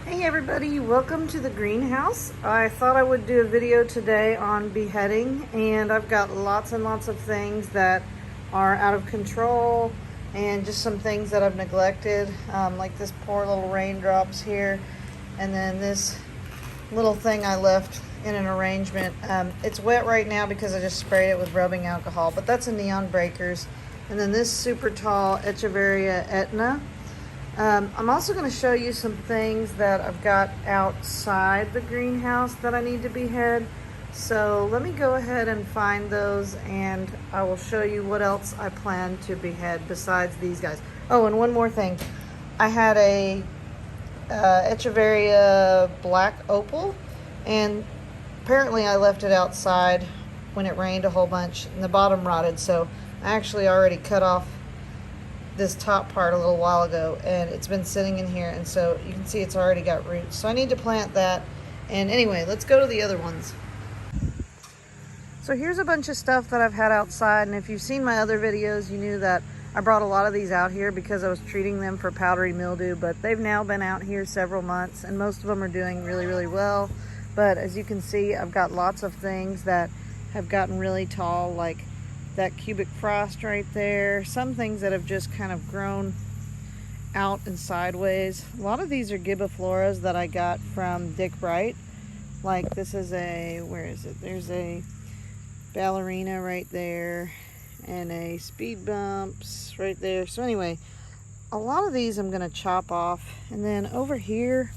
Hey everybody, welcome to the greenhouse. I thought I would do a video today on beheading, and I've got lots and lots of things that are out of control and just some things that I've neglected, like this poor little raindrops here, and then this little thing I left in an arrangement. It's wet right now because I just sprayed it with rubbing alcohol, but that's a neon breakers. And then this super tall Echeveria Etna. I'm also going to show you some things that I've got outside the greenhouse that I need to behead. So let me go ahead and find those, and I will show you what else I plan to behead besides these guys. Oh, and one more thing. I had a Echeveria black Opal, and apparently I left it outside when it rained a whole bunch, and the bottom rotted, so I actually already cut off this top part a little while ago, and it's been sitting in here, and so you can see it's already got roots, so I need to plant that. And anyway, let's go to the other ones. So here's a bunch of stuff that I've had outside, and if you've seen my other videos, you knew that I brought a lot of these out here because I was treating them for powdery mildew, but they've now been out here several months, and most of them are doing really well. But as you can see, I've got lots of things that have gotten really tall, like that cubic frost right there. Some things that have just kind of grown out and sideways. A lot of these are gibifloras that I got from Dick Bright. Like this is a, where is it? There's a ballerina right there and a speed bumps right there. So anyway, a lot of these I'm gonna chop off. And then over here,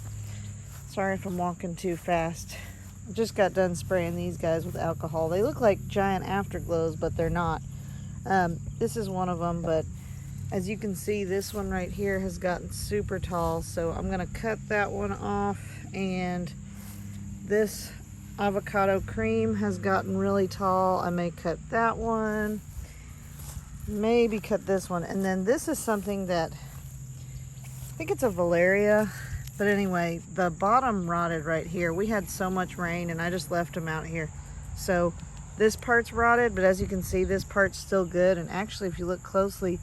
sorry if I'm walking too fast, I just got done spraying these guys with alcohol. They look like giant afterglows, but they're not. This is one of them, but as you can see, this one right here has gotten super tall, so I'm gonna cut that one off. And this avocado cream has gotten really tall. I may cut that one, maybe cut this one. And then this is something that, I think it's a Valeria. But anyway, the bottom rotted right here. We had so much rain and I just left them out here. So this part's rotted, but as you can see, this part's still good. And actually, if you look closely,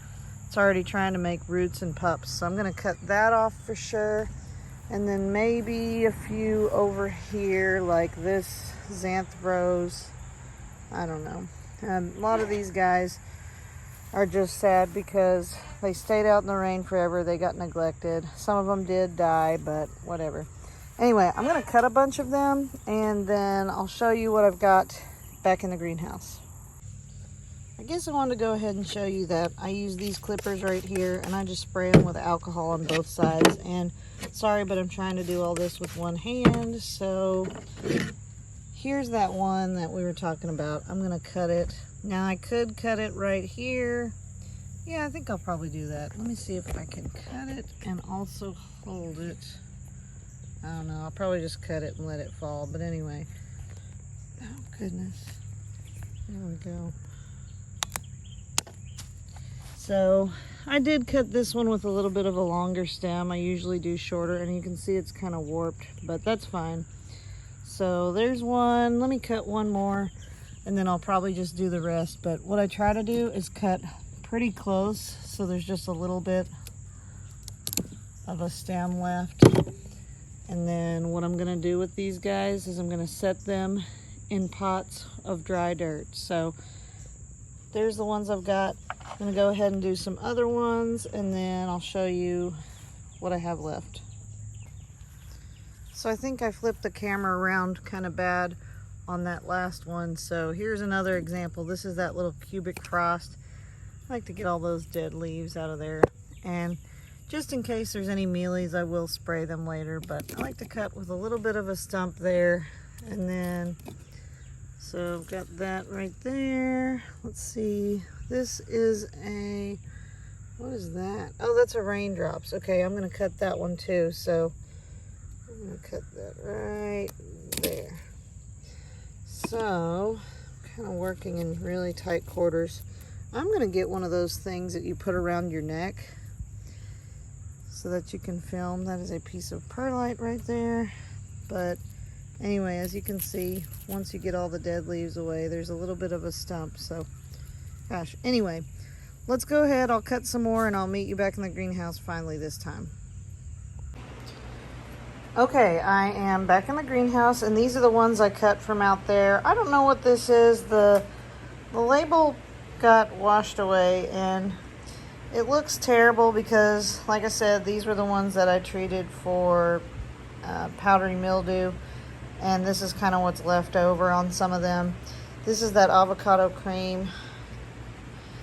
it's already trying to make roots and pups. So I'm gonna cut that off for sure. And then maybe a few over here, like this xanthos. I don't know. A lot of these guys are just sad because they stayed out in the rain forever. They got neglected. Some of them did die, but whatever. Anyway, I'm gonna cut a bunch of them, and then I'll show you what I've got back in the greenhouse. I guess I wanted to go ahead and show you that I use these clippers right here, and I just spray them with alcohol on both sides. And sorry, but I'm trying to do all this with one hand. So here's that one that we were talking about. I'm gonna cut it. Now I could cut it right here. Yeah, I think I'll probably do that. Let me see if I can cut it and also hold it. I don't know, I'll probably just cut it and let it fall. But anyway, oh goodness, there we go. So I did cut this one with a little bit of a longer stem. I usually do shorter, and you can see it's kind of warped, but that's fine. So there's one. Let me cut one more, and then I'll probably just do the rest. But what I try to do is cut pretty close, so there's just a little bit of a stem left. And then what I'm gonna do with these guys is I'm gonna set them in pots of dry dirt. So there's the ones I've got. I'm gonna go ahead and do some other ones, and then I'll show you what I have left. So I think I flipped the camera around kind of bad on that last one. So here's another example. This is that little cubic frost. I like to get all those dead leaves out of there. And just in case there's any mealies, I will spray them later, but I like to cut with a little bit of a stump there. And then, so I've got that right there. Let's see, this is a, what is that? Oh, that's a raindrops. Okay, I'm gonna cut that one too. So I'm gonna cut that right there. So, kind of working in really tight quarters. I'm gonna get one of those things that you put around your neck so that you can film. That is a piece of perlite right there. But anyway, as you can see, once you get all the dead leaves away, there's a little bit of a stump. So, gosh, anyway, let's go ahead. I'll cut some more, and I'll meet you back in the greenhouse finally this time. Okay, I am back in the greenhouse, and these are the ones I cut from out there. I don't know what this is. The label got washed away, and it looks terrible because, like I said, these were the ones that I treated for powdery mildew, and this is kind of what's left over on some of them. This is that avocado cream.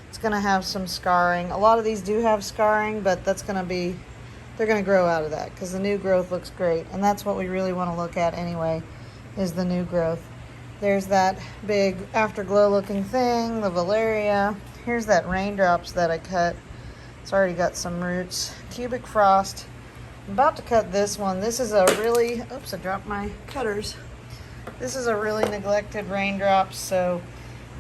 It's going to have some scarring. A lot of these do have scarring, but that's going to be... they're going to grow out of that because the new growth looks great, and that's what we really want to look at anyway, is the new growth. There's that big afterglow looking thing, the Valeria. Here's that raindrops that I cut. It's already got some roots. Cubic frost. I'm about to cut this one. This is a really, oops, I dropped my cutters. This is a really neglected raindrop, so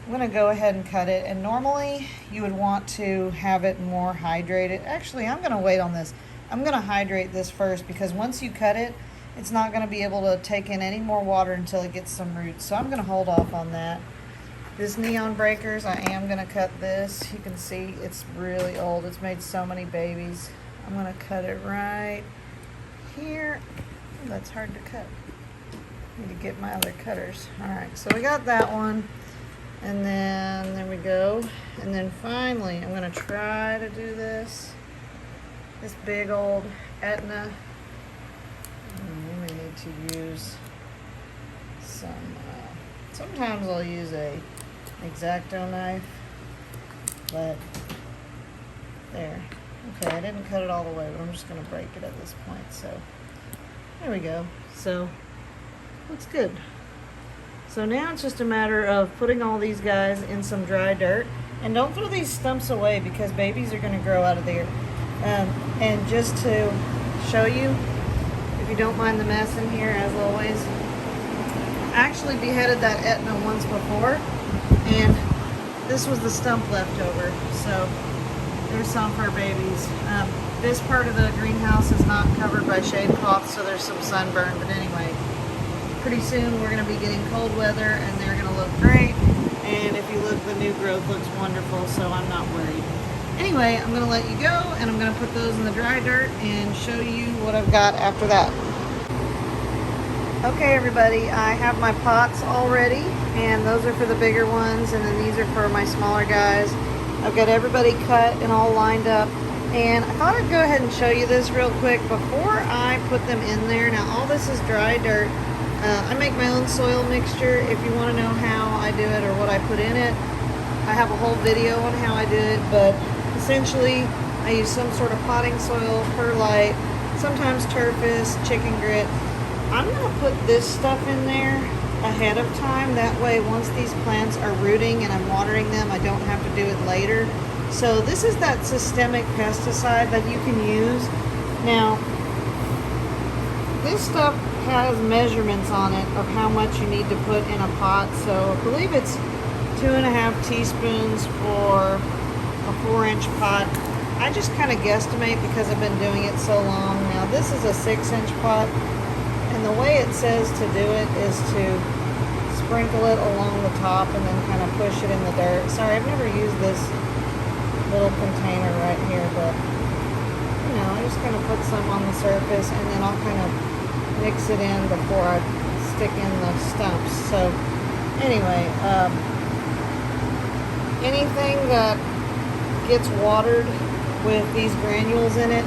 I'm going to go ahead and cut it. And normally you would want to have it more hydrated. Actually, I'm going to wait on this. I'm going to hydrate this first because once you cut it, it's not going to be able to take in any more water until it gets some roots. So I'm going to hold off on that. This neon breakers, I am going to cut this. You can see it's really old. It's made so many babies. I'm going to cut it right here. Ooh, that's hard to cut. Need to get my other cutters. All right, so we got that one. And then there we go. And then finally, I'm going to try to do this. This big old Etna. We may need to use some, sometimes I'll use a X-Acto knife, but there. Okay, I didn't cut it all the way, but I'm just going to break it at this point. So there we go. So looks good. So now it's just a matter of putting all these guys in some dry dirt. And don't throw these stumps away because babies are going to grow out of there. And just to show you, if you don't mind the mess in here, as always, I actually beheaded that Etna once before, and this was the stump left over. So there's some for babies. This part of the greenhouse is not covered by shade cloth, so there's some sunburn. But anyway, pretty soon we're going to be getting cold weather, and they're going to look great. And if you look, the new growth looks wonderful, so I'm not worried. Anyway, I'm going to let you go, and I'm going to put those in the dry dirt and show you what I've got after that. Okay, everybody, I have my pots all ready, and those are for the bigger ones, and then these are for my smaller guys. I've got everybody cut and all lined up, and I thought I'd go ahead and show you this real quick before I put them in there. Now, all this is dry dirt. I make my own soil mixture. If you want to know how I do it or what I put in it, I have a whole video on how I do it, but essentially, I use some sort of potting soil, perlite, sometimes turfus, chicken grit. I'm going to put this stuff in there ahead of time. That way, once these plants are rooting and I'm watering them, I don't have to do it later. So this is that systemic pesticide that you can use. Now, this stuff has measurements on it of how much you need to put in a pot. So I believe it's 2.5 teaspoons for a 4-inch pot. I just kind of guesstimate because I've been doing it so long. Now this is a 6-inch pot, and the way it says to do it is to sprinkle it along the top and then kind of push it in the dirt. Sorry, I've never used this little container right here, but you know, I just kind of put some on the surface and then I'll kind of mix it in before I stick in the stumps. So anyway, anything that gets watered with these granules in it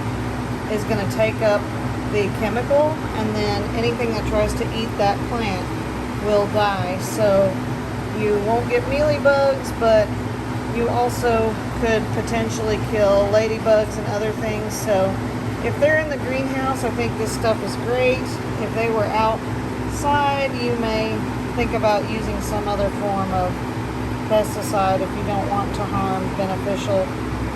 is going to take up the chemical, and then anything that tries to eat that plant will die. So you won't get mealybugs, but you also could potentially kill ladybugs and other things. So if they're in the greenhouse, I think this stuff is great. If they were outside, you may think about using some other form of pesticide if you don't want to harm beneficial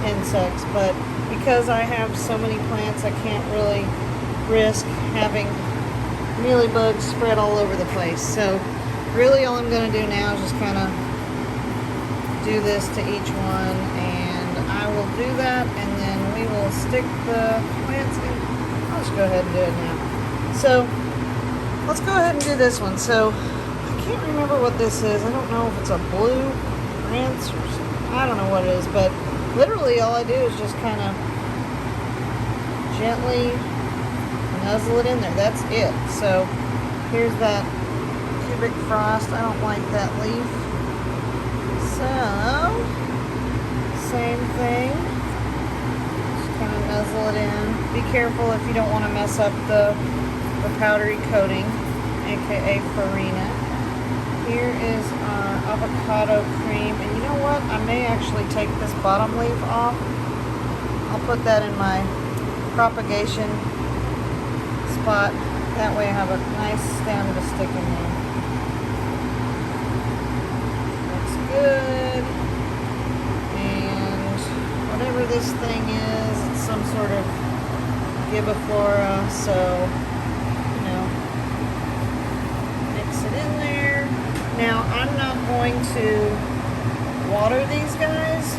insects. But because I have so many plants, I can't really risk having mealybugs spread all over the place. So really all I'm going to do now is just kind of do this to each one, and I will do that, and then we will stick the plants in. I'll just go ahead and do it now. So let's go ahead and do this one. So I can't remember what this is. I don't know if it's a blue rinse or something. I don't know what it is, but literally all I do is just kind of gently nuzzle it in there. That's it. So here's that cubic frost. I don't like that leaf. So same thing. Just kind of nuzzle it in. Be careful if you don't want to mess up the powdery coating, aka farina. Here is our avocado cream, and you know what? I may actually take this bottom leaf off. I'll put that in my propagation spot. That way I have a nice stem to stick in there. Looks good. And whatever this thing is, it's some sort of gibiflora, so, you know, mix it in there. Now, I'm not going to water these guys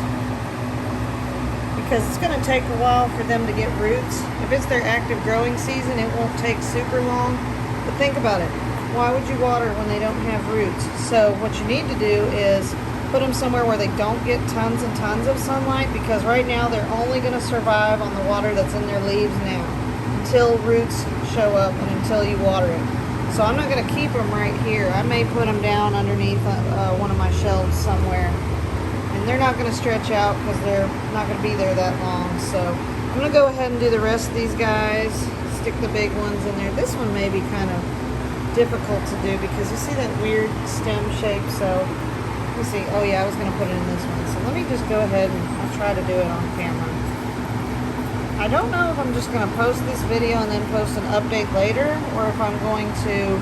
because it's going to take a while for them to get roots. If it's their active growing season, it won't take super long. But think about it. Why would you water when they don't have roots? So what you need to do is put them somewhere where they don't get tons and tons of sunlight, because right now they're only going to survive on the water that's in their leaves now until roots show up and until you water it. So I'm not going to keep them right here. I may put them down underneath one of my shelves somewhere. And they're not going to stretch out because they're not going to be there that long. So I'm going to go ahead and do the rest of these guys. Stick the big ones in there. This one may be kind of difficult to do because you see that weird stem shape. So let me see. Oh yeah, I was going to put it in this one. So let me just go ahead and I'll try to do it on camera. I don't know if I'm just going to post this video and then post an update later, or if I'm going to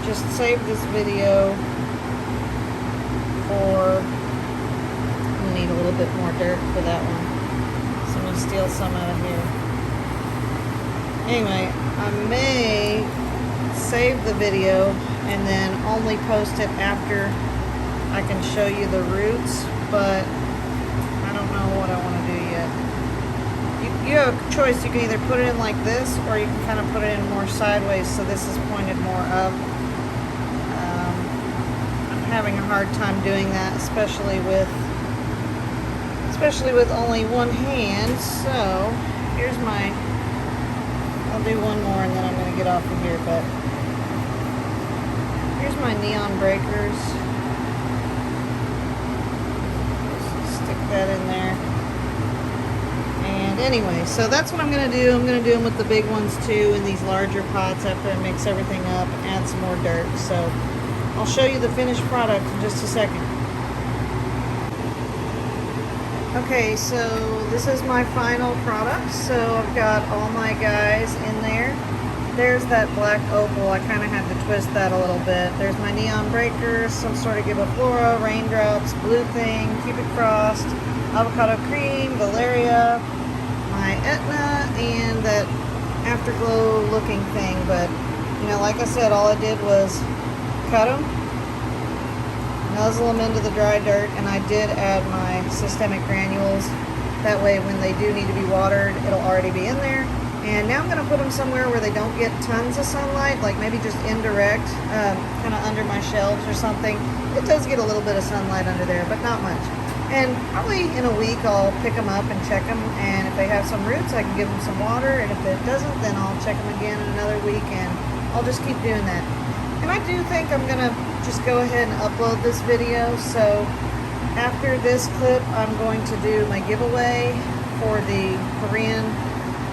just save this video for, I'm going to need a little bit more dirt for that one. So I'm going to steal some out of here. Anyway, I may save the video and then only post it after I can show you the roots, but I don't know what I want to do yet. You have a choice. You can either put it in like this, or you can kind of put it in more sideways so this is pointed more up. I'm having a hard time doing that, especially with only one hand. So here's my, I'll do one more and then I'm going to get off of here, but here's my neon breakers. Just stick that in there. And anyway, so that's what I'm going to do. I'm going to do them with the big ones too in these larger pots after I mix everything up and add some more dirt. So I'll show you the finished product in just a second. Okay, so this is my final product. So I've got all my guys in there. There's that black opal. I kind of had to twist that a little bit. There's my neon breakers, some sort of gibiflora, raindrops, blue thing, cubic frost, avocado cream, valeria, my Etna, and that afterglow looking thing. But you know, like I said, all I did was cut them, nuzzle them into the dry dirt, and I did add my systemic granules. That way when they do need to be watered, it'll already be in there. And now I'm going to put them somewhere where they don't get tons of sunlight, like maybe just indirect, kind of under my shelves or something. It does get a little bit of sunlight under there, but not much. And probably in a week I'll pick them up and check them, and if they have some roots I can give them some water, and if it doesn't then I'll check them again in another week, and I'll just keep doing that. And I do think I'm going to just go ahead and upload this video. So after this clip I'm going to do my giveaway for the Korean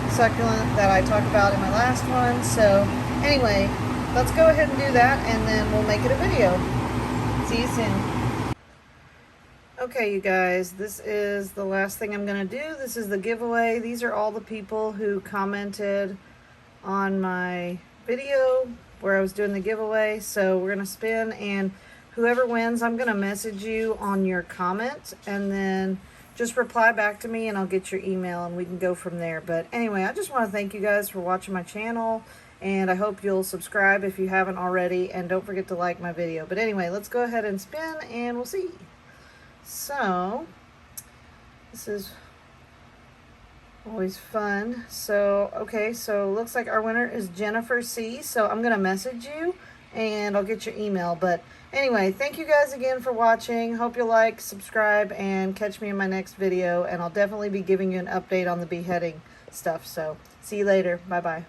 succulent that I talked about in my last one. So anyway, let's go ahead and do that, and then we'll make it a video. See you soon. Okay, you guys, this is the last thing I'm going to do. This is the giveaway. These are all the people who commented on my video where I was doing the giveaway. So we're going to spin, and whoever wins, I'm going to message you on your comment, and then just reply back to me and I'll get your email and we can go from there. But anyway, I just want to thank you guys for watching my channel, and I hope you'll subscribe if you haven't already, and don't forget to like my video. But anyway, let's go ahead and spin and we'll see. So this is always fun. So okay, so looks like our winner is Jennifer C. So I'm gonna message you and I'll get your email. But anyway, thank you guys again for watching. Hope you like, subscribe, and catch me in my next video. And I'll definitely be giving you an update on the beheading stuff. So see you later. Bye bye.